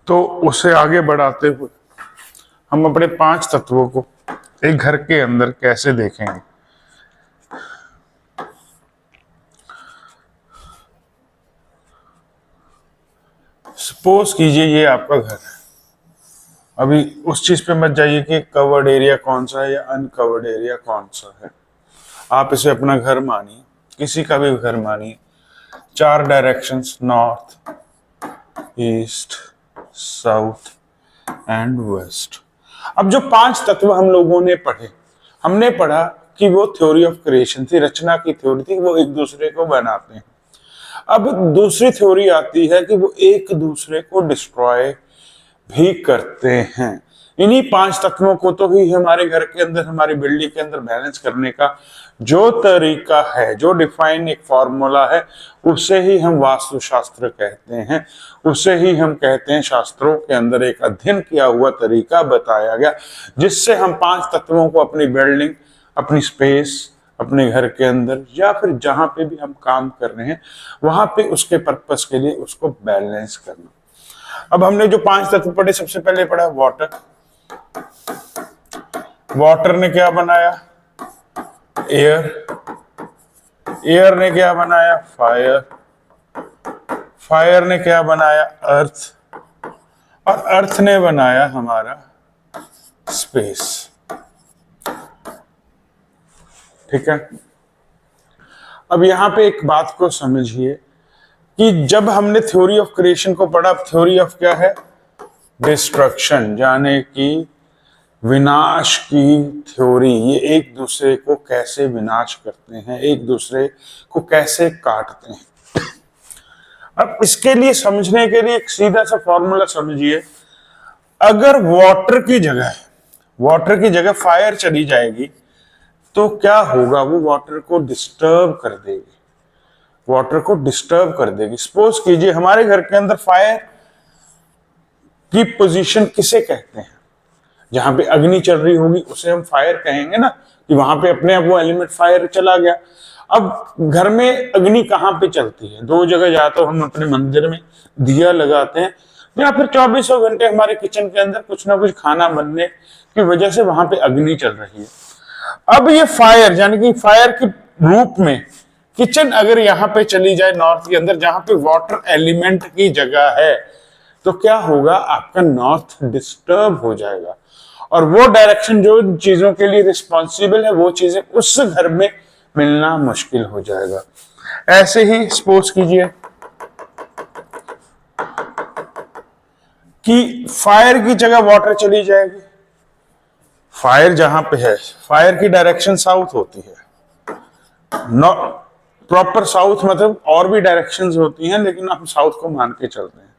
तो उसे आगे बढ़ाते हुए हम अपने 5 तत्वों को एक घर के अंदर कैसे देखेंगे। सपोज कीजिए ये आपका घर है। अभी उस चीज पे मत जाइए कि कवर्ड एरिया कौन सा है या अनकवर्ड एरिया कौन सा है। आप इसे अपना घर मानिए, किसी का भी घर मानिए। 4 directions, north, east, south and west. अब जो 5 तत्व हम लोगों ने पढ़े, हमने पढ़ा कि वो थ्योरी ऑफ क्रिएशन थी, रचना की थ्योरी थी, वो एक दूसरे को बनाते हैं। अब दूसरी थ्योरी आती है कि वो एक दूसरे को डिस्ट्रॉय भी करते हैं। इन्हीं 5 तत्वों को तो ही हमारे घर के अंदर, हमारी बिल्डिंग के अंदर बैलेंस करने का जो तरीका है, जो डिफाइन एक फॉर्मूला है, उसे ही हम वास्तुशास्त्र कहते हैं। उसे ही हम कहते हैं शास्त्रों के अंदर एक अध्ययन किया हुआ तरीका बताया गया, जिससे हम 5 तत्वों को अपनी बिल्डिंग, अपनी स्पेस, अपने घर के अंदर या फिर जहां पे भी हम काम कर रहे हैं वहां पे उसके पर्पस के लिए उसको बैलेंस करना। अब हमने जो 5 तत्व पढ़े, सबसे पहले पढ़ा वाटर। वाटर ने क्या बनाया? एयर। एयर ने क्या बनाया? फायर। फायर ने क्या बनाया? अर्थ। और अर्थ ने बनाया हमारा स्पेस। ठीक है। अब यहां पे एक बात को समझिए कि जब हमने थ्योरी ऑफ क्रिएशन को पढ़ा, थ्योरी ऑफ क्या है? डिस्ट्रक्शन, यानी कि विनाश की थ्योरी। ये एक दूसरे को कैसे विनाश करते हैं, एक दूसरे को कैसे काटते हैं। अब इसके लिए समझने के लिए एक सीधा सा फॉर्मूला समझिए। अगर वाटर की जगह फायर चली जाएगी तो क्या होगा? वो वाटर को डिस्टर्ब कर देगी, वाटर को डिस्टर्ब कर देगी। सपोज कीजिए हमारे घर के अंदर फायर की पोजीशन किसे कहते हैं? जहां पे अग्नि चल रही होगी उसे हम फायर कहेंगे ना, कि वहां पे अपने आप वो एलिमेंट फायर चला गया। अब घर में अग्नि कहां पे चलती है? 2 जगह। या तो हम अपने मंदिर में दिया लगाते हैं, या फिर 24 घंटे हमारे किचन के अंदर कुछ ना कुछ खाना बनने की वजह से वहां पे अग्नि चल रही है। अब ये फायर, यानी कि फायर के रूप में किचन अगर यहाँ पे चली जाए नॉर्थ के अंदर, जहां पे वाटर एलिमेंट की जगह है, तो क्या होगा? आपका नॉर्थ डिस्टर्ब हो जाएगा और वो डायरेक्शन जो चीजों के लिए रिस्पॉन्सिबल है, वो चीजें उस घर में मिलना मुश्किल हो जाएगा। ऐसे ही सपोज कीजिए कि फायर की जगह वाटर चली जाएगी। फायर जहां पे है, फायर की डायरेक्शन साउथ होती है, प्रॉपर साउथ, मतलब और भी डायरेक्शंस होती हैं, लेकिन हम साउथ को मान के चलते हैं।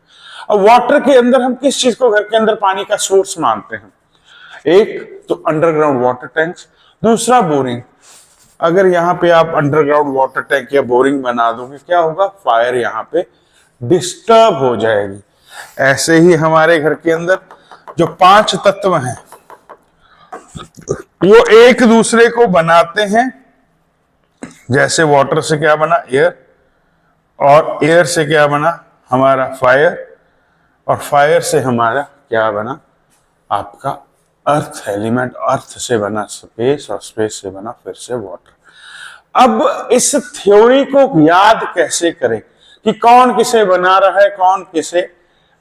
अब वाटर के अंदर हम किस चीज को घर के अंदर पानी का सोर्स मानते हैं? एक तो अंडरग्राउंड वाटर टैंक्स, दूसरा बोरिंग। अगर यहाँ पे आप अंडरग्राउंड वाटर टैंक या बोरिंग बना दोगे, क्या होगा? फायर यहाँ पे डिस्टर्ब हो जाएगी। ऐसे ही हमारे घर के अंदर जो 5 तत्व हैं वो एक दूसरे को बनाते हैं। जैसे वाटर से क्या बना? एयर। और एयर से क्या बना? हमारा फायर। और फायर से हमारा क्या बना? आपका अर्थ एलिमेंट। अर्थ से बना स्पेस, और स्पेस से बना फिर से वाटर। अब इस थ्योरी को याद कैसे करें कि कौन किसे बना रहा है, कौन किसे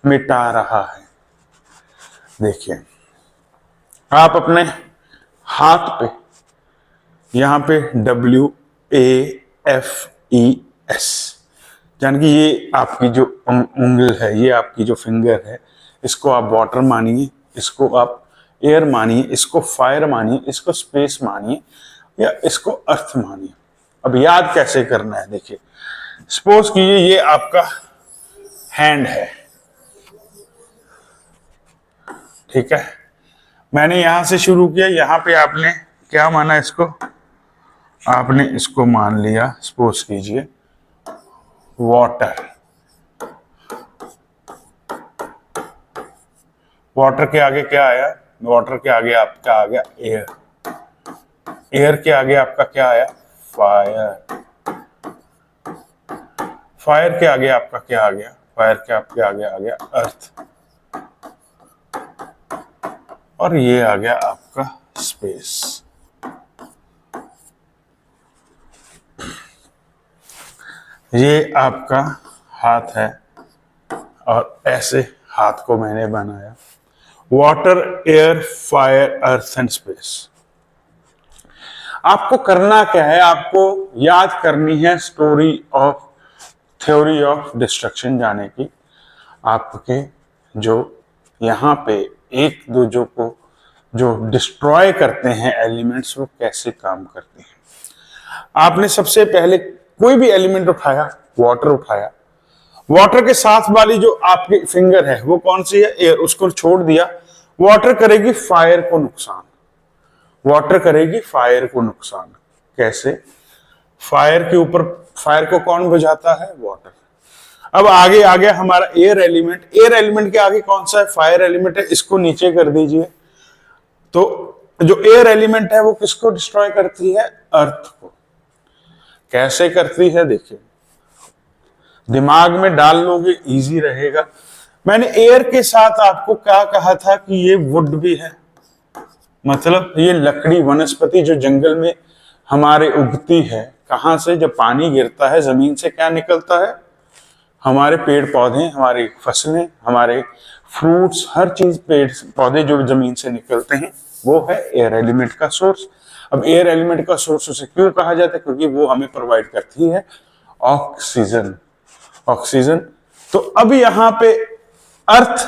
मिटा रहा है? देखिए, आप अपने हाथ पे यहां पे WAFES, यानी कि ये आपकी जो उंगल है, ये आपकी जो फिंगर है, इसको आप वाटर मानिए, इसको आप एयर मानिए, इसको फायर मानिए, इसको स्पेस मानिए, या इसको अर्थ मानिए। अब याद कैसे करना है? देखिए, सपोज कीजिए ये आपका हैंड है, ठीक है। मैंने यहां से शुरू किया, यहां पे आपने क्या माना? इसको आपने इसको मान लिया, सपोज कीजिए वाटर। वाटर के आगे क्या आया? वाटर के आगे आपका आ गया एयर। एयर के आगे आपका क्या आया? फायर। फायर के आगे आपका क्या आ गया? फायर के आपके आगे आ गया अर्थ। और ये आ गया आपका स्पेस। ये आपका हाथ है और ऐसे हाथ को मैंने बनाया। Water, air, fire, earth and space. आपको करना क्या है, आपको याद करनी है story of theory of destruction, जाने की आपके जो यहाँ पे एक दूसरे को जो डिस्ट्रॉय करते हैं एलिमेंट्स, वो कैसे काम करते हैं। आपने सबसे पहले कोई भी एलिमेंट उठाया, वाटर उठाया, वाटर के साथ वाली जो आपकी फिंगर है वो कौन सी है, एयर, उसको छोड़ दिया। वाटर करेगी फायर को नुकसान, वाटर करेगी फायर को नुकसान। कैसे? फायर के ऊपर, फायर को कौन बुझाता है, वाटर। अब आगे आ गया हमारा एयर एलिमेंट। एयर एलिमेंट के आगे कौन सा है, फायर एलिमेंट है, इसको नीचे कर दीजिए। तो जो एयर एलिमेंट है वो किसको डिस्ट्रॉय करती है, अर्थ को। कैसे करती है देखिए, दिमाग में डाल लोगे इजी रहेगा। मैंने एयर के साथ आपको क्या कहा था कि ये वुड भी है, मतलब ये लकड़ी, वनस्पति जो जंगल में हमारे उगती है, कहां से, जब पानी गिरता है जमीन से क्या निकलता है, हमारे पेड़ पौधे, हमारी फसलें, हमारे फ्रूट्स, हर चीज पेड़ पौधे जो जमीन से निकलते हैं, वो है एयर एलिमेंट का सोर्स। अब एयर एलिमेंट का सोर्स उसे क्यों कहा जाता है, क्योंकि वो हमें प्रोवाइड करती है ऑक्सीजन। ऑक्सीजन। तो अब यहां पे अर्थ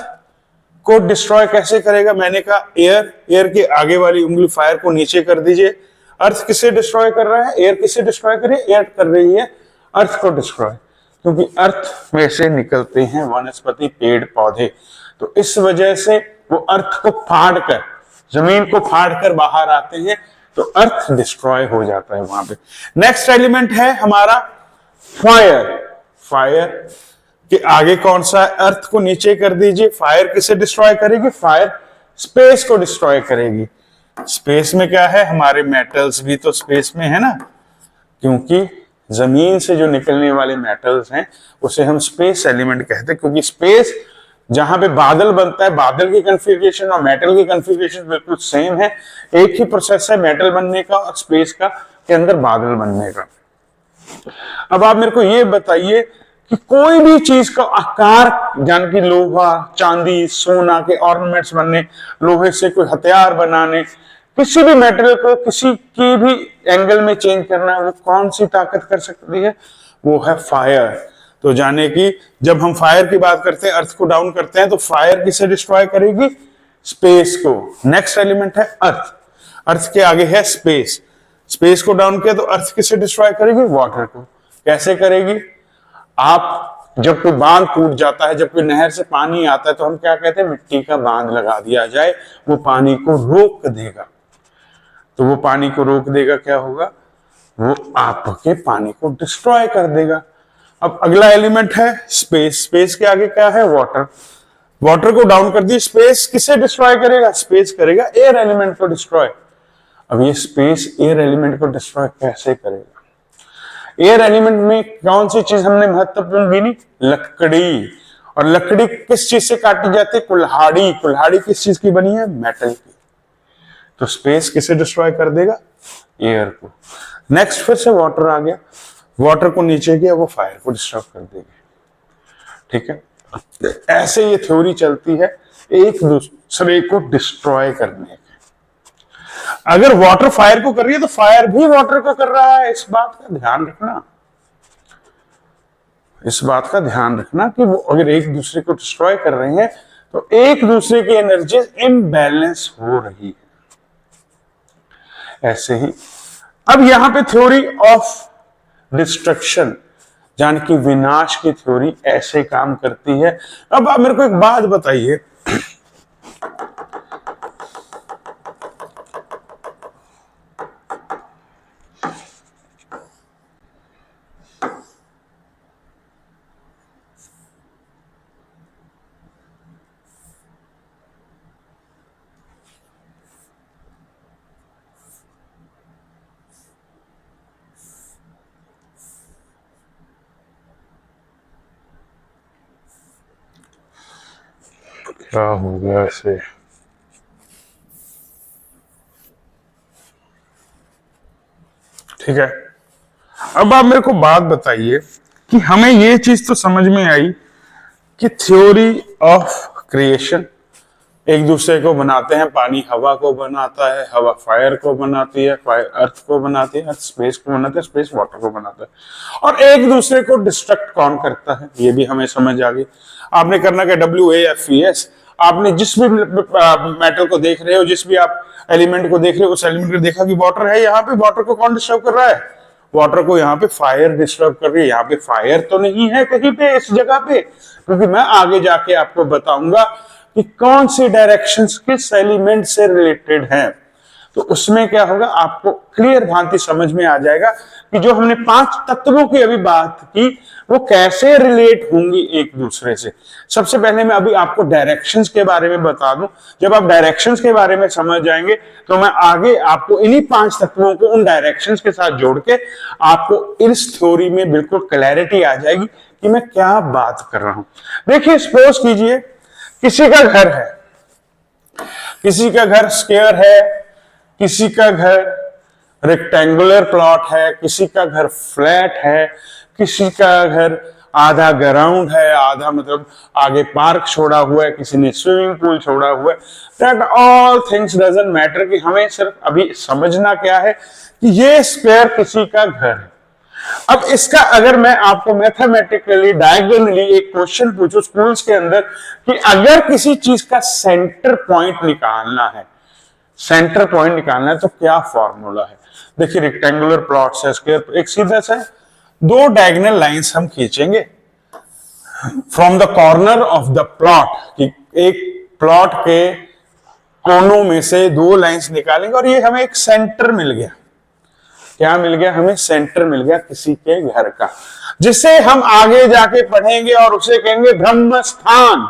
को डिस्ट्रॉय कैसे करेगा, मैंने कहा एयर, एयर के आगे वाली उंगली फायर को नीचे कर दीजिए। अर्थ किसे डिस्ट्रॉय कर रहा है, एयर किसे डिस्ट्रॉय कर रही है, एयर कर रही है अर्थ को डिस्ट्रॉय, क्योंकि अर्थ में से निकलते हैं वनस्पति, पेड़ पौधे। तो इस वजह से वो अर्थ को फाड़ कर, जमीन को फाड़ कर बाहर आते हैं, तो अर्थ डिस्ट्रॉय हो जाता है वहां पे। नेक्स्ट एलिमेंट है हमारा फायर। फायर के आगे कौन सा है, अर्थ को नीचे कर दीजिए। फायर किसे डिस्ट्रॉय करेगी, फायर स्पेस को डिस्ट्रॉय करेगी। स्पेस में क्या है, हमारे मेटल्स भी तो स्पेस में है ना, क्योंकि जमीन से जो निकलने वाले मेटल्स हैं उसे हम स्पेस एलिमेंट कहते हैं, क्योंकि स्पेस जहां पे बादल बनता है, बादल की कन्फिग्रेशन और मेटल की कन्फिग्रेशन बिल्कुल सेम है। एक ही प्रोसेस है मेटल बनने का और स्पेस का के अंदर बादल बनने का। अब आप मेरे को ये बताइए कि कोई भी चीज का आकार, जान की लोहा, चांदी, सोना के ऑर्नामेंट्स बनने, लोहे से कोई हथियार बनाने, किसी भी मेटल को किसी की भी एंगल में चेंज करना, वो कौन सी ताकत कर सकती है, वो है फायर। तो जाने की जब हम फायर की बात करते हैं, अर्थ को डाउन करते हैं, तो फायर किसे डिस्ट्रॉय करेगी, स्पेस को। नेक्स्ट एलिमेंट है अर्थ। अर्थ के आगे है स्पेस। स्पेस को डाउन किया तो अर्थ किसे डिस्ट्रॉय करेगी, वाटर को। कैसे करेगी, आप जब कोई बांध टूट जाता है, जब कोई नहर से पानी आता है, तो हम क्या कहते हैं, मिट्टी का बांध लगा दिया जाए, वो पानी को रोक देगा। तो वो पानी को रोक देगा, क्या होगा, वो आपके पानी को डिस्ट्रॉय कर देगा। अब अगला एलिमेंट है स्पेस। स्पेस के आगे क्या है, वाटर। वाटर को डाउन कर दी, स्पेस किसे डिस्ट्रॉय करेगा, स्पेस करेगा एयर एलिमेंट को डिस्ट्रॉय। अब ये स्पेस एयर एलिमेंट को डिस्ट्रॉय कैसे करेगा, एयर एलिमेंट में कौन सी चीज हमने महत्वपूर्ण गिनी, लकड़ी। और लकड़ी किस चीज से काटी जाती है, कुल्हाड़ी। कुल्हाड़ी किस चीज की बनी है, मेटल की। तो स्पेस किसे डिस्ट्रॉय कर देगा, एयर को। नेक्स्ट फिर से वाटर आ गया, वाटर को नीचे किया, वो फायर को डिस्ट्रॉय कर देगा। ठीक है, ऐसे ये थ्योरी चलती है एक दूसरे को डिस्ट्रॉय करने की। अगर वाटर फायर को कर रही है तो फायर भी वाटर को कर रहा है, इस बात का ध्यान रखना। इस बात का ध्यान रखना कि वो अगर एक दूसरे को डिस्ट्रॉय कर रहे हैं तो एक दूसरे की एनर्जी इनबैलेंस हो रही है। ऐसे ही अब यहां पे थ्योरी ऑफ डिस्ट्रक्शन, जान की विनाश की थ्योरी ऐसे काम करती है। अब आप मेरे को एक बात बताइए, क्या हो गया इसे, ठीक है। अब आप मेरे को बात बताइए कि हमें ये चीज तो समझ में आई कि थ्योरी ऑफ क्रिएशन, एक दूसरे को बनाते हैं, पानी हवा को बनाता है, हवा फायर को बनाती है, फायर अर्थ को बनाती है, अर्थ स्पेस को बनाता है, स्पेस वाटर को बनाता है, और एक दूसरे को डिस्ट्रक्ट कौन करता है ये भी हमें समझ आ गई। आपने करना क्या, WAFES, आपने जिस भी मेटल को देख रहे हो, जिस भी आप एलिमेंट को देख रहे हो, उस एलिमेंट को देखा कि वाटर है यहाँ पे, वाटर को कौन डिस्टर्ब कर रहा है, वाटर को यहाँ पे फायर डिस्टर्ब कर रही है। यहाँ पे फायर तो नहीं है कहीं पे इस जगह पे, क्योंकि मैं आगे जाके आपको बताऊंगा कि कौन सी डायरेक्शंस किस एलिमेंट से रिलेटेड हैं। तो उसमें क्या होगा, आपको क्लियर भांति समझ में आ जाएगा कि जो हमने 5 तत्वों की अभी बात की वो कैसे रिलेट होंगी एक दूसरे से। सबसे पहले मैं अभी आपको डायरेक्शंस के बारे में बता दूं। जब आप डायरेक्शंस के बारे में समझ जाएंगे तो मैं आगे आपको इन्हीं 5 तत्वों को उन डायरेक्शंस के साथ जोड़ के आपको इस थ्योरी में बिल्कुल क्लैरिटी आ जाएगी कि मैं क्या बात कर रहा हूं। देखिए, सपोज कीजिए किसी का घर है, किसी का घर स्क्वायर है, किसी का घर रेक्टेंगुलर प्लॉट है, किसी का घर फ्लैट है, किसी का घर आधा ग्राउंड है, आधा मतलब आगे पार्क छोड़ा हुआ है, किसी ने स्विमिंग पूल छोड़ा हुआ है। That all things doesn't matter, कि हमें सिर्फ अभी समझना क्या है कि ये स्क्वायर किसी का घर है। अब इसका अगर मैं आपको मैथमेटिकली डायगोनली एक क्वेश्चन पूछूं स्कूल्स के अंदर कि अगर किसी चीज का सेंटर पॉइंट निकालना है, सेंटर पॉइंट निकालना है तो क्या फॉर्मूला है। देखिए, रेक्टेंगुलर प्लॉट्स है, स्क्वायर, एक सीधा सा 2 डायगोनल लाइंस हम खींचेंगे from the corner of the plot, कि एक प्लॉट के कोनों में से 2 लाइंस निकालेंगे और ये हमें एक सेंटर मिल गया। क्या मिल गया हमें, सेंटर मिल गया किसी के घर का, जिसे हम आगे जाके पढ़ेंगे और उसे कहेंगे ब्रह्म स्थान।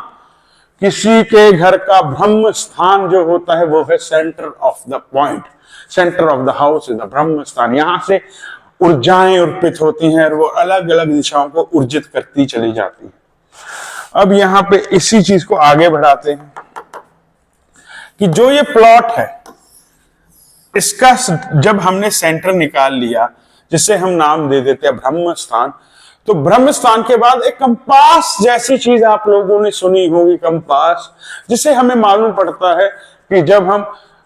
किसी के घर का ब्रह्म स्थान जो होता है वो है centre of the point, centre of the house is the ब्रह्म स्थान। यहां से ऊर्जाएं अर्पित होती हैं और वो अलग अलग दिशाओं को ऊर्जित करती चली जाती है। अब यहां पे इसी चीज को आगे बढ़ाते हैं कि जो ये प्लॉट है इसका जब हमने सेंटर निकाल लिया, जिसे हम नाम दे देते हैं ब्रह्म स्थान, तो ब्रह्म स्थान के बाद एक कंपास जैसी चीज आप लोगों ने सुनी होगी, कंपास, जिसे हमें मालूम पड़ता है कि जब हम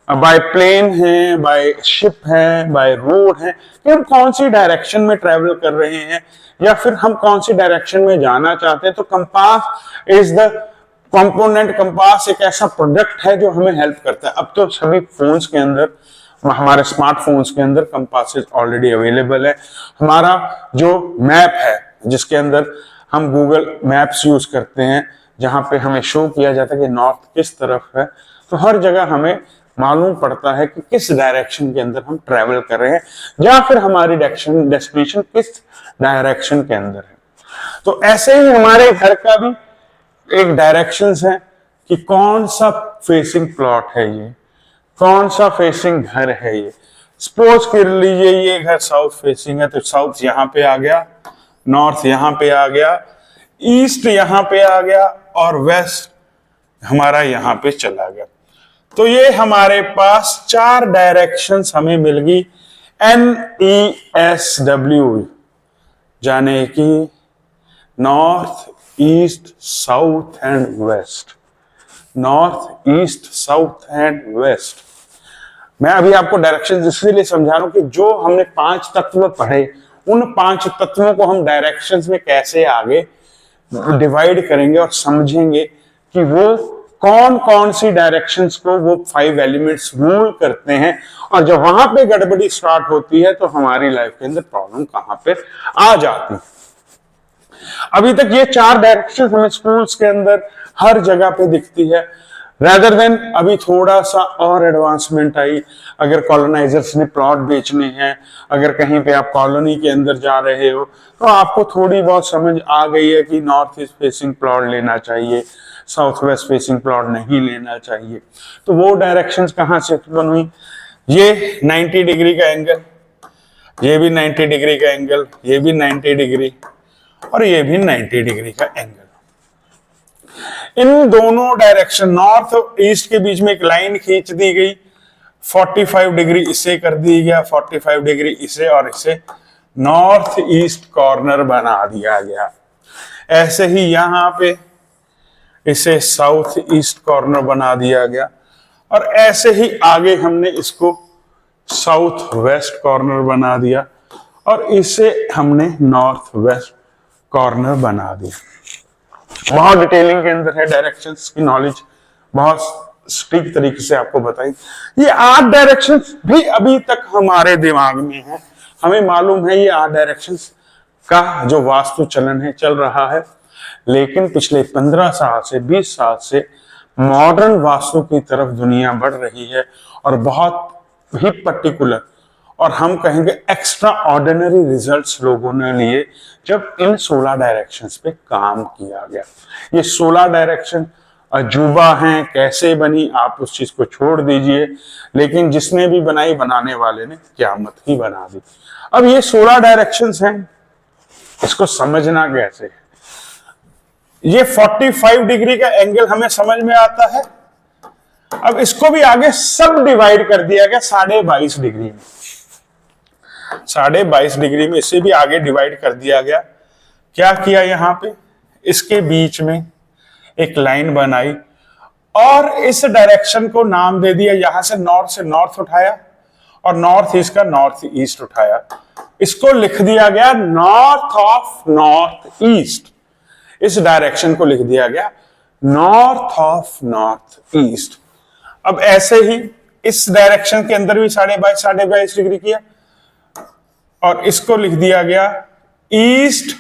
बाय प्लेन हैं, बाय शिप हैं, बाय रोड हैं, कि हम कौन सी डायरेक्शन में ट्रेवल कर रहे हैं या फिर हम कौन सी डायरेक्शन में जाना चाहते हैं। तो compass is the component, compass एक ऐसा प्रोडक्ट है जो हमें हेल्प करता है। अब तो सभी फोन्स के अंदर, हमारे स्मार्टफोन्स के अंदर कंपासेस ऑलरेडी अवेलेबल है। हमारा जो मैप है जिसके अंदर हम गूगल मैप्स यूज करते हैं, जहां पे हमें शो किया जाता है कि नॉर्थ किस तरफ है, तो हर जगह हमें मालूम पड़ता है कि किस डायरेक्शन के अंदर हम ट्रेवल कर रहे हैं या फिर हमारी डेस्टिनेशन किस डायरेक्शन के अंदर है। तो ऐसे ही हमारे घर का भी एक डायरेक्शंस है कि कौन सा फेसिंग प्लॉट है, ये कौन सा फेसिंग घर है। ये सपोज कर लीजिए ये घर साउथ फेसिंग है, तो साउथ यहां पे आ गया, नॉर्थ यहां पे आ गया, ईस्ट यहां पे आ गया और वेस्ट हमारा यहां पे चला गया। तो ये हमारे पास 4 डायरेक्शंस हमें मिल गई, NESW, जाने की north, east, south and west, north, east, south and west. मैं अभी आपको डायरेक्शन इसलिए समझा रहा हूं कि जो हमने 5 तत्व पढ़े, उन 5 तत्वों को हम डायरेक्शंस में कैसे आगे डिवाइड करेंगे और समझेंगे कि वो कौन कौन सी डायरेक्शंस को वो 5 एलिमेंट्स रूल करते हैं, और जब वहां पे गड़बड़ी स्टार्ट होती है तो हमारी लाइफ के अंदर प्रॉब्लम कहां पे आ जाती है। अभी तक ये 4 डायरेक्शन हमें स्कूल्स के अंदर हर जगह पे दिखती है, रेदर देन अभी थोड़ा सा और एडवांसमेंट आई। अगर कॉलोनाइजर्स ने प्लॉट बेचने हैं, अगर कहीं पे आप कॉलोनी के अंदर जा रहे हो, तो आपको थोड़ी बहुत समझ आ गई है कि नॉर्थ ईस्ट फेसिंग प्लॉट लेना चाहिए, साउथ वेस्ट फेसिंग प्लॉट नहीं लेना चाहिए। तो वो डायरेक्शंस कहां से उत्पन्न हुई, ये 90 डिग्री का एंगल, ये भी 90 डिग्री का एंगल, ये भी 90 डिग्री और ये भी 90 डिग्री का एंगल। इन दोनों डायरेक्शन नॉर्थ और ईस्ट के बीच में एक लाइन खींच दी गई, 45 डिग्री इसे कर दिया गया, 45 डिग्री इसे, और इसे नॉर्थ ईस्ट कॉर्नर बना दिया गया। ऐसे ही यहां पे इसे साउथ ईस्ट कॉर्नर बना दिया गया, और ऐसे ही आगे हमने इसको साउथ वेस्ट कॉर्नर बना दिया, और इसे हमने नॉर्थ वेस्ट कॉर्नर बना दिया। बहुत डिटेलिंग के अंदर है, डायरेक्शंस की नॉलेज बहुत स्ट्रिक्ट तरीके से आपको बताई। ये 8 डायरेक्शंस भी अभी तक हमारे दिमाग में है, हमें मालूम है ये 8 डायरेक्शंस का जो वास्तु चलन है चल रहा है, लेकिन पिछले 15 साल से 20 साल से मॉडर्न वास्तु की तरफ दुनिया बढ़ रही है, और बहुत ही पर्टिकुलर और हम कहेंगे एक्स्ट्रा ऑर्डिनरी रिजल्ट्स लोगों ने लिए जब इन 16 डायरेक्शंस पे काम किया गया। ये 16 डायरेक्शन अजूबा हैं, कैसे बनी आप उस चीज को छोड़ दीजिए, लेकिन जिसने भी बनाई बनाने वाले ने क़यामत ही बना दी। अब ये 16 डायरेक्शंस हैं, इसको समझना कैसे है? ये 45 डिग्री का एंगल हमें समझ में आता है। अब इसको भी आगे सब डिवाइड कर दिया गया 22.5 डिग्री में, 22.5 डिग्री में इसे भी आगे डिवाइड कर दिया गया। क्या किया यहां पे, इसके बीच में एक लाइन बनाई और इस डायरेक्शन को नाम दे दिया, यहां से नॉर्थ उठाया और नॉर्थ ईस्ट का नॉर्थ ईस्ट उठाया, इसको लिख दिया गया नॉर्थ ऑफ नॉर्थ ईस्ट। इस डायरेक्शन को लिख दिया गया नॉर्थ ऑफ नॉर्थ ईस्ट। अब ऐसे ही इस डायरेक्शन के अंदर भी 22.5 डिग्री किया, और इसको लिख दिया गया ईस्ट,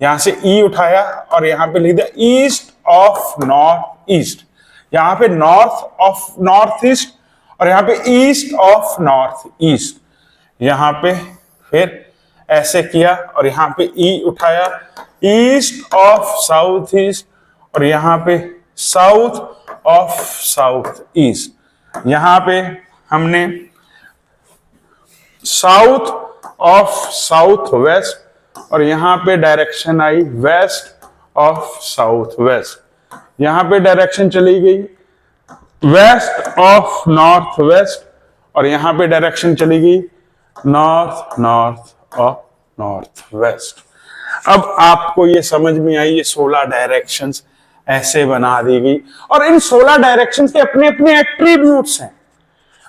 यहां से ई उठाया और यहां पे लिख दिया ईस्ट ऑफ नॉर्थ ईस्ट, यहां पे नॉर्थ ऑफ नॉर्थ ईस्ट और यहां पे ईस्ट ऑफ नॉर्थ ईस्ट, यहां पे फिर ऐसे किया और यहां पे ई उठाया ईस्ट ऑफ साउथ ईस्ट और यहां पे साउथ ऑफ साउथ ईस्ट, यहां पे हमने साउथ ऑफ साउथ वेस्ट और यहां पे डायरेक्शन आई वेस्ट ऑफ साउथ वेस्ट, यहां पे डायरेक्शन चली गई वेस्ट ऑफ नॉर्थ वेस्ट और यहां पे डायरेक्शन चली गई north north of north west. अब आपको ये समझ में आई, ये 16 डायरेक्शंस ऐसे बना दी गई, और इन 16 डायरेक्शंस के अपने अपने एट्रीब्यूट्स हैं।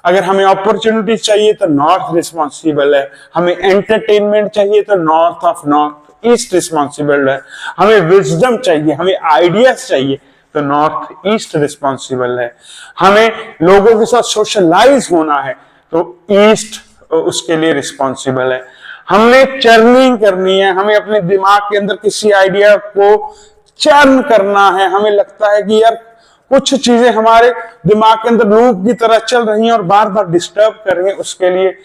अगर हमें अपॉर्चुनिटीज चाहिए तो नॉर्थ रिस्पॉन्सिबल है, हमें एंटरटेनमेंट चाहिए तो north of north east responsible है, हमें विजडम चाहिए, हमें आइडियाज चाहिए तो नॉर्थ ईस्ट रिस्पॉन्सिबल है, हमें लोगों के साथ सोशलाइज होना है तो ईस्ट उसके लिए रिस्पॉन्सिबल है, हमने चर्निंग करनी है, हमें अपने दिमाग के अंदर किसी आइडिया को चर्न करना है, हमें लगता है कि यार कुछ चीजें हमारे दिमाग के अंदर लूप की तरह चल रही हैं और बार बार डिस्टर्ब कर रही हैं, उसके लिए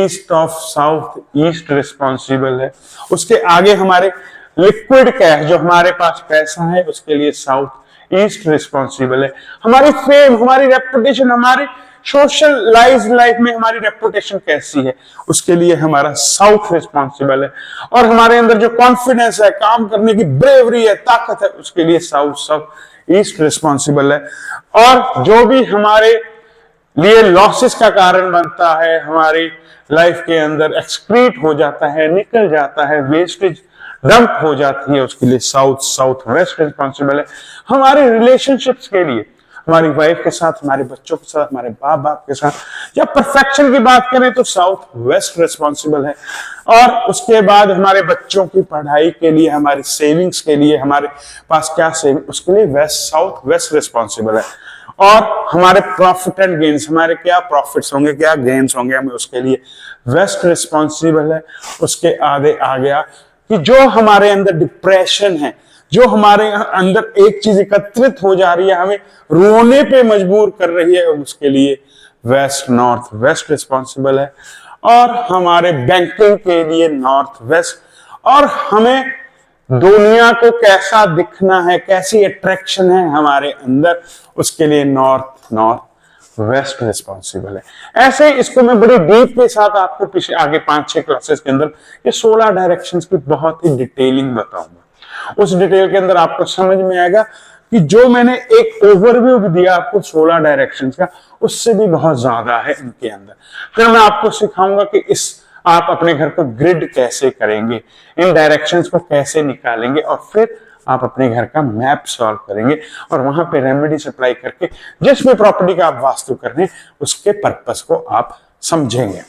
east of south east responsible है। उसके आगे हमारे लिक्विड कैश, जो हमारे पास पैसा है, उसके लिए साउथ ईस्ट रिस्पॉन्सिबल है। हमारी फेम, हमारी रेपुटेशन, हमारी सोशलाइज लाइफ में हमारी रेपुटेशन कैसी है, उसके लिए हमारा साउथ रिस्पॉन्सिबल है। और हमारे अंदर जो कॉन्फिडेंस है, काम करने की ब्रेवरी है, ताकत है, उसके लिए साउथ ईस्ट रिस्पॉन्सिबल है। और जो भी हमारे लिए लॉसेस का कारण बनता है, हमारी लाइफ के अंदर एक्सक्रीट हो जाता है, निकल जाता है, वेस्टेज डंप हो जाती है, उसके लिए साउथ वेस्ट रिस्पॉन्सिबल है। हमारे रिलेशनशिप्स के लिए, हमारी वाइफ के साथ, हमारे बच्चों के साथ, हमारे बाप के साथ, या परफेक्शन की बात करें तो साउथ वेस्ट रिस्पॉन्सिबल है। और उसके बाद हमारे बच्चों की पढ़ाई के लिए, हमारी सेविंग्स के लिए, हमारे पास क्या सेविंग, उसके लिए साउथ वेस्ट रिस्पॉन्सिबल है। और हमारे प्रॉफिट एंड गेन्स, हमारे क्या प्रॉफिट्स होंगे, क्या गेन्स होंगे, हमें उसके लिए वेस्ट रिस्पॉन्सिबल है। उसके आगे आ गया कि जो हमारे अंदर डिप्रेशन है, जो हमारे अंदर एक चीज एकत्रित हो जा रही है, हमें रोने पे मजबूर कर रही है, उसके लिए वेस्ट नॉर्थ वेस्ट रिस्पॉन्सिबल है। और हमारे बैंकिंग के लिए नॉर्थ वेस्ट, और हमें दुनिया को कैसा दिखना है, कैसी अट्रैक्शन है हमारे अंदर, उसके लिए नॉर्थ वेस्ट रिस्पॉन्सिबल है। ऐसे इसको मैं बड़े डीप के साथ आपको पिछले आगे 5-6 क्लासेस के अंदर ये 16 डायरेक्शंस की बहुत ही डिटेलिंग बताऊंगा। उस डिटेल के अंदर आपको समझ में आएगा कि जो मैंने एक ओवरव्यू दिया आपको 16 डायरेक्शंस का, उससे भी बहुत ज्यादा है इनके अंदर। फिर मैं आपको सिखाऊंगा कि इस आप अपने घर को ग्रिड कैसे करेंगे, इन डायरेक्शंस को कैसे निकालेंगे, और फिर आप अपने घर का मैप सॉल्व करेंगे और वहां पे रेमेडी अप्लाई करके जिस भी प्रॉपर्टी का आप वास्तु कर रहे हैं उसके पर्पस को आप समझेंगे।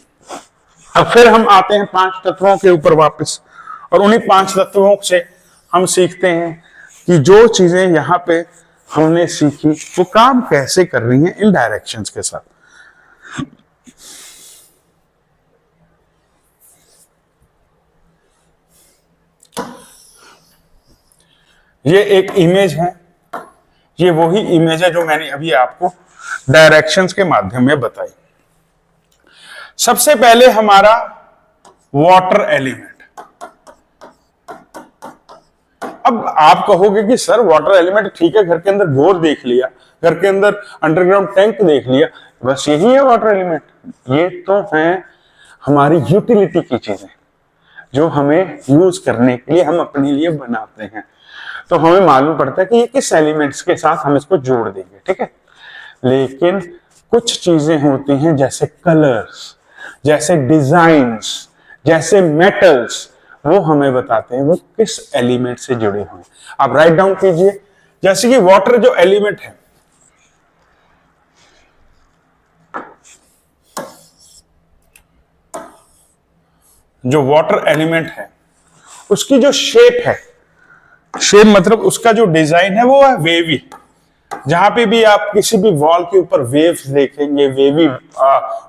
अब फिर हम आते हैं 5 तत्वों के ऊपर वापस, और उन्हीं 5 तत्वों से हम सीखते हैं कि जो चीजें यहां पे हमने सीखी वो काम कैसे कर रही हैं इन डायरेक्शंस के साथ। ये एक इमेज है, ये वही इमेज है जो मैंने अभी आपको डायरेक्शंस के माध्यम में बताई। सबसे पहले हमारा वाटर एलिमेंट। अब आप कहोगे कि सर वाटर एलिमेंट ठीक है, घर के अंदर बोर देख लिया, घर के अंदर अंडरग्राउंड टैंक देख लिया, बस यही है वाटर एलिमेंट। ये तो है हमारी यूटिलिटी की चीजें जो हमें यूज करने के लिए हम अपने लिए बनाते हैं। तो हमें मालूम पड़ता है कि ये किस एलिमेंट्स के साथ हम इसको जोड़ देंगे, ठीक है। लेकिन कुछ चीजें होती हैं जैसे कलर्स, जैसे डिजाइन्स, जैसे मेटल्स, वो हमें बताते हैं वो किस एलिमेंट से जुड़े हुए हैं। आप राइट डाउन कीजिए। जैसे कि वाटर जो एलिमेंट है, जो वाटर एलिमेंट है उसकी जो शेप है, शेप मतलब उसका जो डिजाइन है वो है वेवी। जहां पे भी आप किसी भी वॉल के ऊपर वेव्स देखेंगे, वेवी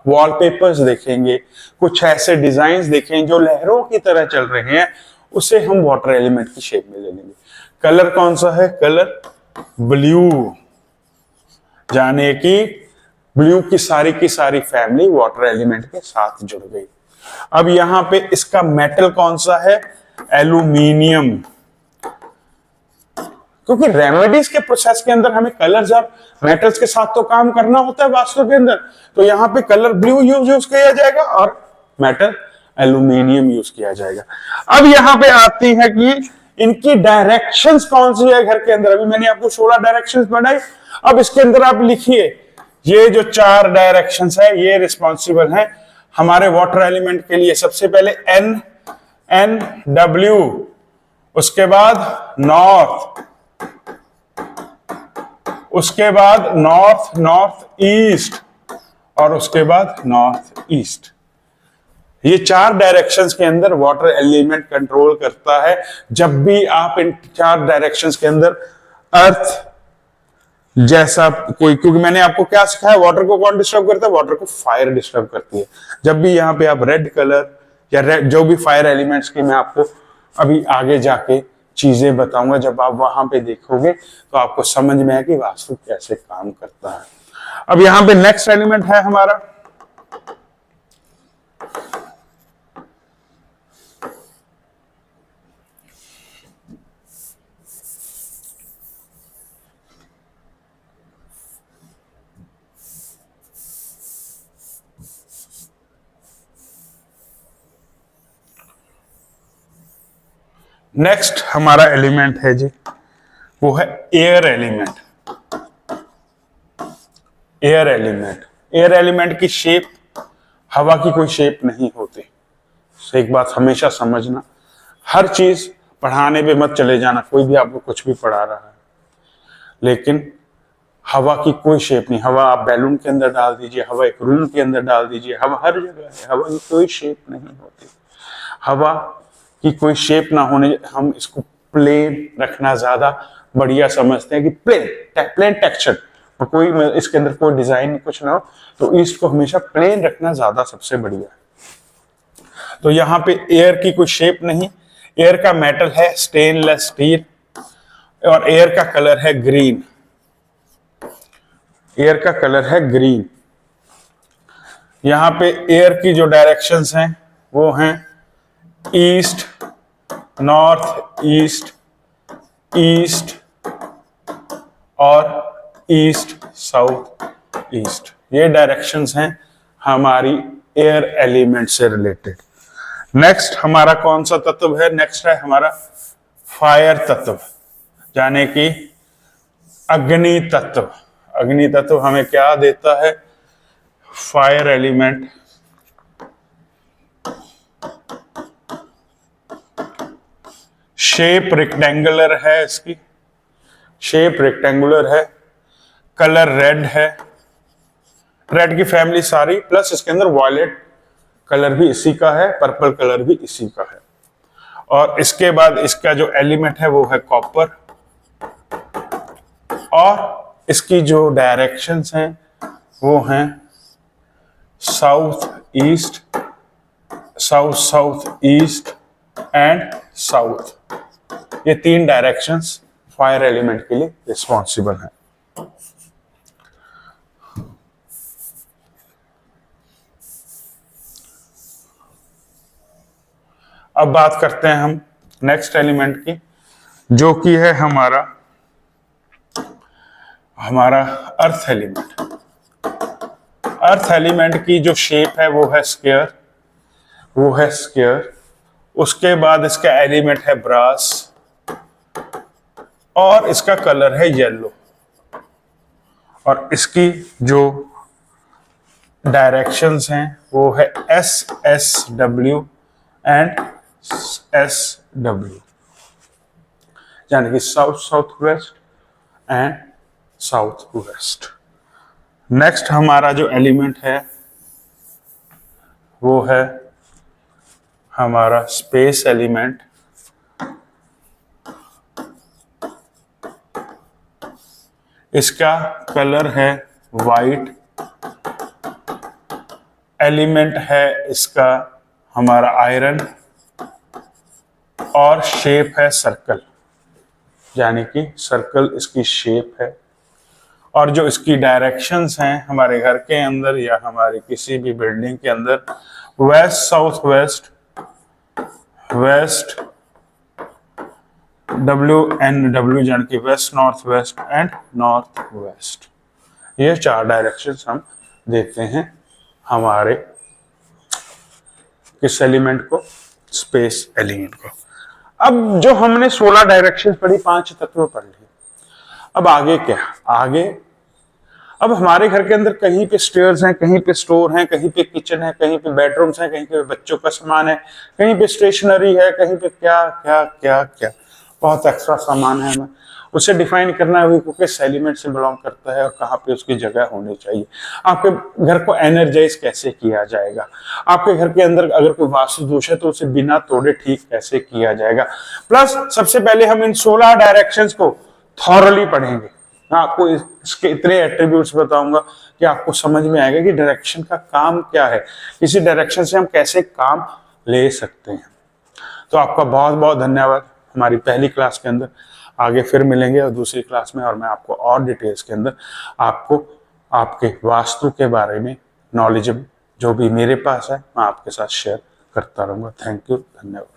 वॉलपेपर्स देखेंगे, कुछ ऐसे डिजाइन्स देखेंगे जो लहरों की तरह चल रहे हैं, उसे हम वाटर एलिमेंट की शेप में ले लेंगे। कलर कौन सा है? कलर ब्लू, जाने की ब्लू की सारी फैमिली वाटर एलिमेंट के साथ जुड़ गई। अब यहां पे इसका मेटल कौन सा है? एल्यूमिनियम। क्योंकि रेमेडीज के प्रोसेस के अंदर हमें कलर्स और मेटल्स के साथ तो काम करना होता है वास्तु के अंदर, तो यहाँ पे कलर ब्लू यूज किया जाएगा और मेटल एल्यूमिनियम यूज किया जाएगा। अब यहाँ पे आती है कि इनकी डायरेक्शंस कौन सी है घर के अंदर। अभी मैंने आपको 16 डायरेक्शंस बनाई, अब इसके अंदर आप लिखिए ये जो 4 डायरेक्शंस है ये रिस्पॉन्सिबल है हमारे वाटर एलिमेंट के लिए। सबसे पहले एन डब्ल्यू, उसके बाद नॉर्थ, उसके बाद नॉर्थ ईस्ट, और उसके बाद नॉर्थ ईस्ट। ये 4 डायरेक्शंस के अंदर वाटर एलिमेंट कंट्रोल करता है। जब भी आप इन 4 डायरेक्शंस के अंदर अर्थ जैसा कोई, क्योंकि मैंने आपको क्या सिखाया, वाटर को कौन डिस्टर्ब करता है? वाटर को फायर डिस्टर्ब करती है। जब भी यहाँ पे आप रेड कलर या रेड जो भी फायर एलिमेंट्स की मैं आपको अभी आगे जाके चीजें बताऊंगा, जब आप वहां पे देखोगे तो आपको समझ में आए कि वास्तु कैसे काम करता है। अब यहां पे नेक्स्ट एलिमेंट है हमारा नेक्स्ट हमारा एलिमेंट है जी, वो है air element. Air element, air element की शेप हवा की कोई शेप नहीं होती। तो एक बात हमेशा समझना, हर चीज पढ़ाने पे मत चले जाना, कोई भी आपको कुछ भी पढ़ा रहा है, लेकिन हवा की कोई शेप नहीं। हवा आप बैलून के अंदर डाल दीजिए, हवा एक रूम के अंदर डाल दीजिए, हवा हर जगह है, हवा की कोई शेप नहीं होती। हवा की कोई शेप ना होने, हम इसको प्लेन रखना ज्यादा बढ़िया समझते हैं कि प्लेन टेक्सचर, और कोई इसके अंदर कोई डिजाइन कुछ ना हो, तो ईस्ट को हमेशा प्लेन रखना ज्यादा सबसे बढ़िया है। तो यहाँ पे एयर की कोई शेप नहीं। एयर का मेटल है स्टेनलेस स्टील, और एयर का कलर है ग्रीन। एयर का कलर है ग्रीन। यहाँ पे एयर की जो डायरेक्शंस हैं वो हैं ईस्ट, नॉर्थ ईस्ट, ईस्ट और ईस्ट साउथ ईस्ट। ये डायरेक्शंस हैं हमारी एयर एलिमेंट से रिलेटेड। नेक्स्ट हमारा कौन सा तत्व है? नेक्स्ट है हमारा फायर तत्व, यानी कि अग्नि तत्व। अग्नि तत्व हमें क्या देता है? Fire element. शेप रेक्टेंगुलर है, इसकी शेप रेक्टेंगुलर है, कलर रेड है, रेड की फैमिली सारी, प्लस इसके अंदर वॉयलेट कलर भी इसी का है, पर्पल कलर भी इसी का है। और इसके बाद इसका जो एलिमेंट है वो है कॉपर, और इसकी जो डायरेक्शंस हैं वो हैं south east, south south east and south. ये तीन डायरेक्शंस फायर एलिमेंट के लिए रिस्पॉन्सिबल हैं। अब बात करते हैं हम नेक्स्ट एलिमेंट की, जो कि है हमारा अर्थ एलिमेंट। अर्थ एलिमेंट की जो शेप है वो है स्क्वायर, उसके बाद इसका एलिमेंट है ब्रास, और इसका कलर है येलो, और इसकी जो डायरेक्शंस हैं वो है S S W and S W, यानी कि south south west and south west. Next हमारा जो एलिमेंट है वो है हमारा स्पेस एलिमेंट। इसका कलर है वाइट, एलिमेंट है इसका हमारा आयरन, और शेप है सर्कल, यानी कि सर्कल इसकी शेप है। और जो इसकी डायरेक्शंस हैं हमारे घर के अंदर या हमारे किसी भी बिल्डिंग के अंदर, west south west, west W N W, यानी कि west north west and north west. ये चार डायरेक्शंस हम देते हैं हमारे किस एलिमेंट को? स्पेस एलिमेंट को। अब जो हमने 16 डायरेक्शंस पढ़ी, 5 तत्व पढ़ लिए, अब आगे क्या? आगे अब हमारे घर के अंदर कहीं पे स्टेयर्स हैं, कहीं पे स्टोर हैं, कहीं पे किचन है, कहीं पे बेडरूम्स हैं, कहीं पे बच्चों का सामान है, कहीं पे स्टेशनरी है, कहीं पे क्या क्या क्या क्या बहुत एक्स्ट्रा सामान है। हमें उसे डिफाइन करना है वो किस एलिमेंट से बिलोंग करता है और कहाँ पे उसकी जगह होनी चाहिए। आपके घर को एनर्जाइज कैसे किया जाएगा, आपके घर के अंदर अगर कोई वास्तु दोष है तो उसे बिना तोड़े ठीक कैसे किया जाएगा। प्लस सबसे पहले हम इन 16 डायरेक्शंस को थॉरली पढ़ेंगे। आपको इसके इतने एट्रीब्यूट्स बताऊंगा कि आपको समझ में आएगा कि डायरेक्शन का काम क्या है, किसी डायरेक्शन से हम कैसे काम ले सकते हैं। तो आपका बहुत बहुत धन्यवाद। हमारी पहली क्लास के अंदर आगे फिर मिलेंगे और दूसरी क्लास में, और मैं आपको और डिटेल्स के अंदर आपको आपके वास्तु के बारे में नॉलेज जो भी मेरे पास है मैं आपके साथ शेयर करता रहूंगा। थैंक यू, धन्यवाद।